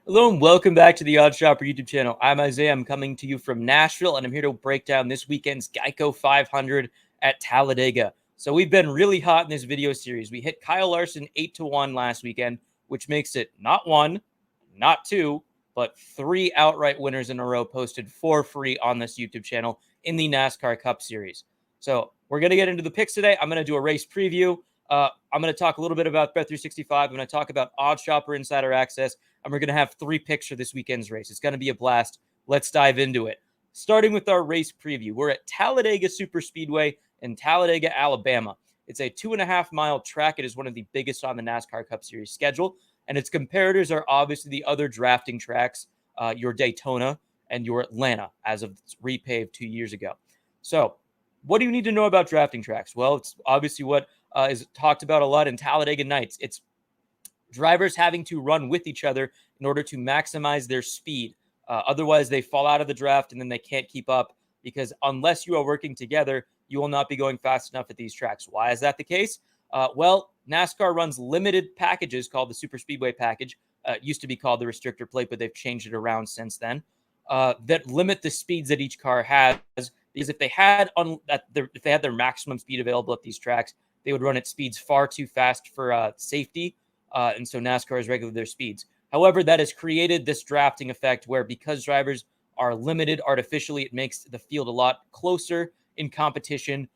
Hello and welcome back to the Odd Shopper YouTube channel. I'm Isaiah. I'm coming to you from Nashville, and I'm here to break down this weekend's Geico 500 at Talladega. So we've been really hot in this video series. We hit Kyle Larson 8-1 last weekend, which makes it not one, not two, but three outright winners in a row posted for free on this YouTube channel in the NASCAR Cup Series. So we're going to get into the picks today. I'm going to do a race preview. I'm going to talk a little bit about Bet365. I'm going to talk about Odd Shopper Insider Access, and we're going to have three picks for this weekend's race. It's going to be a blast. Let's dive into it. Starting with our race preview, we're at Talladega Superspeedway in Talladega, Alabama. It's a 2.5-mile track. It is one of the biggest on the NASCAR Cup Series schedule, and its comparators are obviously the other drafting tracks, your Daytona and your Atlanta, as of repaved 2 years ago. So what do you need to know about drafting tracks? Well, it's obviously what is talked about a lot in Talladega Nights. It's drivers having to run with each other in order to maximize their speed. Otherwise, they fall out of the draft and then they can't keep up because unless you are working together, you will not be going fast enough at these tracks. Why is that the case? Well, NASCAR runs limited packages called the Super Speedway package. It used to be called the restrictor plate, but they've changed it around since then. That limit the speeds that each car has, because if they had their maximum speed available at these tracks, they would run at speeds far too fast for safety, and so NASCAR has regulated their speeds. However, that has created this drafting effect where because drivers are limited artificially, it makes the field a lot closer in competition,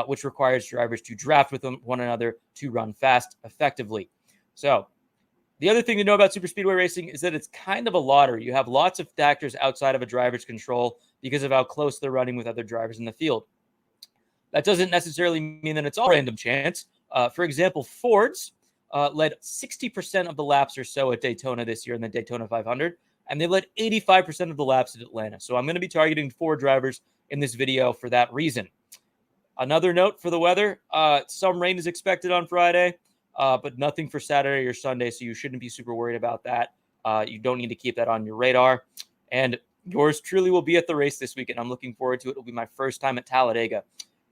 which requires drivers to draft with one another to run fast effectively. So the other thing to know about super speedway racing is that it's kind of a lottery. You have lots of factors outside of a driver's control because of how close they're running with other drivers in the field. That doesn't necessarily mean that it's all random chance. For example, Ford's led 60% of the laps or so at Daytona this year in the Daytona 500, and they led 85% of the laps at Atlanta. So I'm going to be targeting Ford drivers in this video for that reason. Another note for the weather, some rain is expected on Friday, but nothing for Saturday or Sunday, so you shouldn't be super worried about that. You don't need to keep that on your radar. And yours truly will be at the race this weekend. I'm looking forward to it. It'll be my first time at Talladega.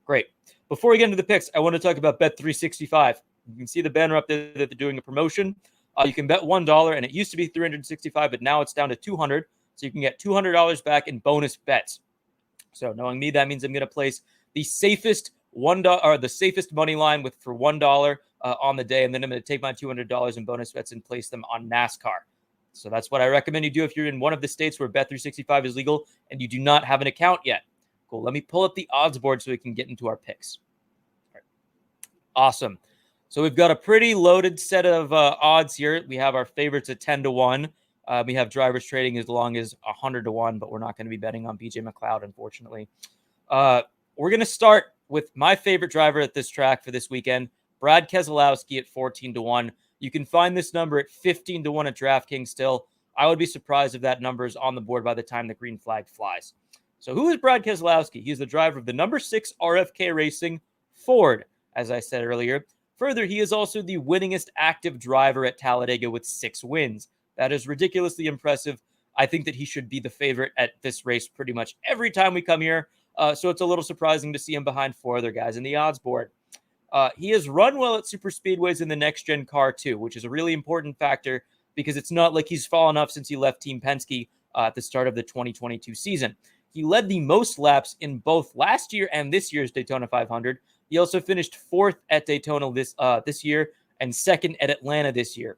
Great. Before we get into the picks, I want to talk about Bet365. You can see the banner up there that they're doing a promotion. You can bet $1, and it used to be $365, but now it's down to $200. So you can get $200 back in bonus bets. So knowing me, that means I'm going to place the safest $1 or the safest money line for $1 on the day, and then I'm going to take my $200 in bonus bets and place them on NASCAR. So that's what I recommend you do if you're in one of the states where Bet365 is legal and you do not have an account yet. Cool. Let me pull up the odds board so we can get into our picks. All right. Awesome. So we've got a pretty loaded set of odds here. We have our favorites at 10-1. We have drivers trading as long as 100-1, but we're not going to be betting on BJ McLeod, unfortunately. We're going to start with my favorite driver at this track for this weekend, Brad Keselowski at 14-1. You can find this number at 15-1 at DraftKings still. I would be surprised if that number is on the board by the time the green flag flies. So who is Brad Keselowski? He's the driver of the number 6 RFK Racing Ford, as I said earlier. Further, he is also the winningest active driver at Talladega with 6 wins. That is ridiculously impressive. I think that he should be the favorite at this race pretty much every time we come here. So it's a little surprising to see him behind 4 other guys in the odds board. He has run well at super speedways in the next-gen car too, which is a really important factor because it's not like he's fallen off since he left Team Penske at the start of the 2022 season. He led the most laps in both last year and this year's Daytona 500. He also finished 4th at Daytona this year and 2nd at Atlanta this year.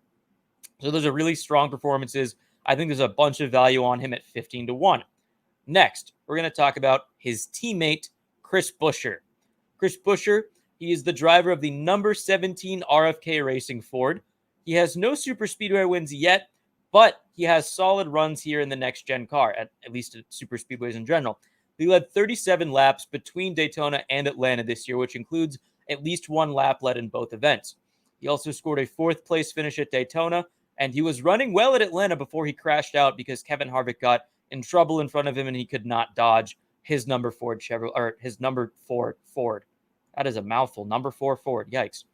So those are really strong performances. I think there's a bunch of value on him at 15-1. Next, we're going to talk about his teammate, Chris Buescher. Chris Buescher, he is the driver of the number 17 RFK Racing Ford. He has no super speedway wins yet, but he has solid runs here in the next-gen car, at least at super speedways in general. He led 37 laps between Daytona and Atlanta this year, which includes at least 1 lap led in both events. He also scored a 4th-place finish at Daytona, and he was running well at Atlanta before he crashed out because Kevin Harvick got in trouble in front of him and he could not dodge his number 4 Ford. That is a mouthful. Number 4 Ford. Yikes.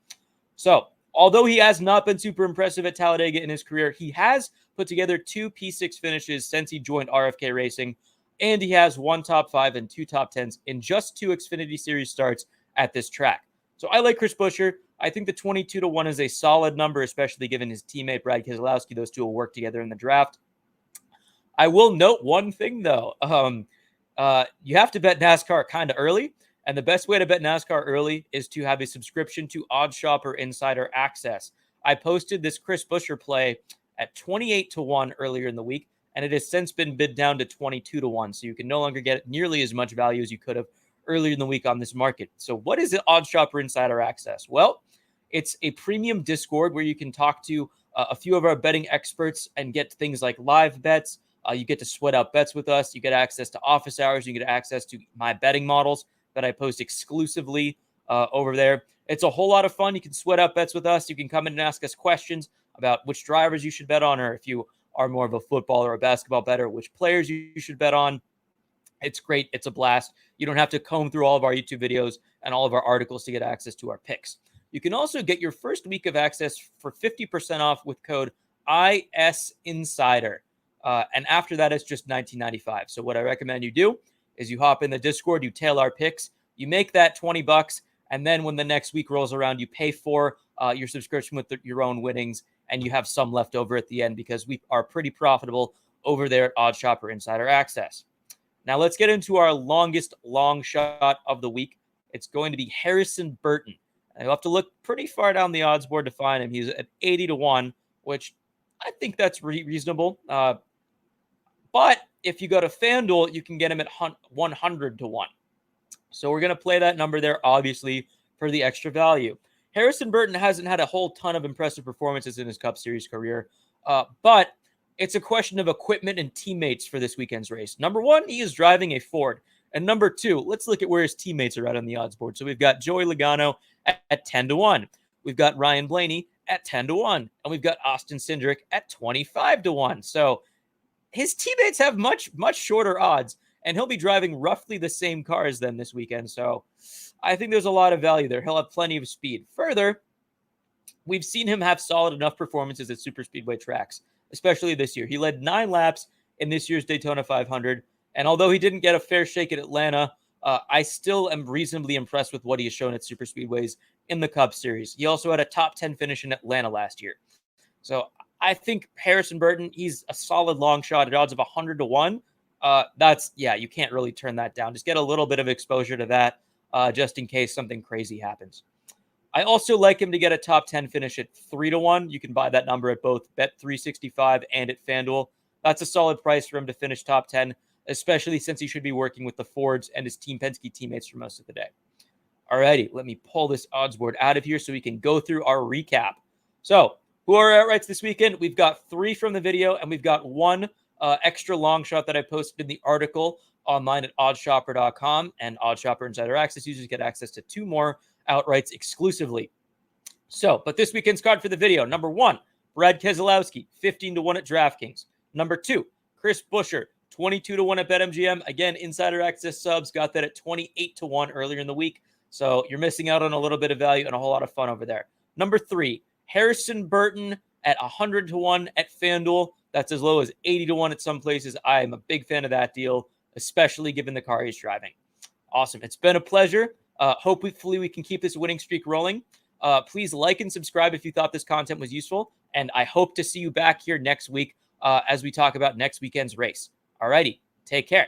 So, although he has not been super impressive at Talladega in his career, he has put together 2 P6 finishes since he joined RFK Racing, and he has 1 top 5 and 2 top 10s in just 2 Xfinity Series starts at this track. So I like Chris Buescher. I think the 22-1 is a solid number, especially given his teammate Brad Keselowski. Those two will work together in the draft. I will note one thing, though. You have to bet NASCAR kind of early. And the best way to bet NASCAR early is to have a subscription to OddsShopper Insider Access. I posted this Chris Buescher play at 28-1 earlier in the week, and it has since been bid down to 22-1. So you can no longer get nearly as much value as you could have earlier in the week on this market. So what is it, OddsShopper Insider Access? Well, it's a premium Discord where you can talk to a few of our betting experts and get things like live bets. You get to sweat out bets with us. You get access to office hours. You get access to my betting models that I post exclusively over there. It's a whole lot of fun. You can sweat out bets with us. You can come in and ask us questions about which drivers you should bet on, or if you are more of a football or a basketball bettor, which players you should bet on. It's great. It's a blast. You don't have to comb through all of our YouTube videos and all of our articles to get access to our picks. You can also get your first week of access for 50% off with code ISInsider. And after that, it's just $19.95. So what I recommend you do is you hop in the Discord, you tail our picks, you make that $20, and then when the next week rolls around, you pay for your subscription with your own winnings, and you have some left over at the end because we are pretty profitable over there at OddsShopper Insider Access. Now let's get into our longest long shot of the week. It's going to be Harrison Burton. And you'll have to look pretty far down the odds board to find him. He's at 80-1, which I think that's reasonable. But if you go to FanDuel, you can get him at 100-1. So we're going to play that number there, obviously, for the extra value. Harrison Burton hasn't had a whole ton of impressive performances in his Cup Series career, but it's a question of equipment and teammates for this weekend's race. Number one, he is driving a Ford. And number two, let's look at where his teammates are at on the odds board. So we've got Joey Logano at 10-1. We've got Ryan Blaney at 10-1. And we've got Austin Cindric at 25-1. So his teammates have much shorter odds, and he'll be driving roughly the same car as them this weekend. So I think there's a lot of value there. He'll have plenty of speed. Further, we've seen him have solid enough performances at super speedway tracks, especially this year. He led 9 laps in this year's Daytona 500, and although he didn't get a fair shake at Atlanta, I still am reasonably impressed with what he has shown at super speedways in the Cup Series. He also had a top 10 finish in Atlanta last year. So I think Harrison Burton, he's a solid long shot at odds of 100-1. You can't really turn that down. Just get a little bit of exposure to that just in case something crazy happens. I also like him to get a top 10 finish at 3-1. You can buy that number at both Bet365 and at FanDuel. That's a solid price for him to finish top 10, especially since he should be working with the Fords and his Team Penske teammates for most of the day. Alrighty, let me pull this odds board out of here so we can go through our recap. So, who are our outrights this weekend? We've got 3 from the video, and we've got 1 extra long shot that I posted in the article online at oddshopper.com, and OddsShopper Insider Access users get access to 2 more outrights exclusively. So, but this weekend's card for the video: number 1, Brad Keselowski, 15-1 at DraftKings. Number 2, Chris Buescher, 22-1 at BetMGM. Again, Insider Access subs got that at 28-1 earlier in the week. So you're missing out on a little bit of value and a whole lot of fun over there. Number 3, Harrison Burton at 100-1 at FanDuel. That's as low as 80-1 at some places. I am a big fan of that deal, especially given the car he's driving. Awesome. It's been a pleasure. Hopefully we can keep this winning streak rolling. Please like and subscribe if you thought this content was useful. And I hope to see you back here next week as we talk about next weekend's race. Alrighty. Take care.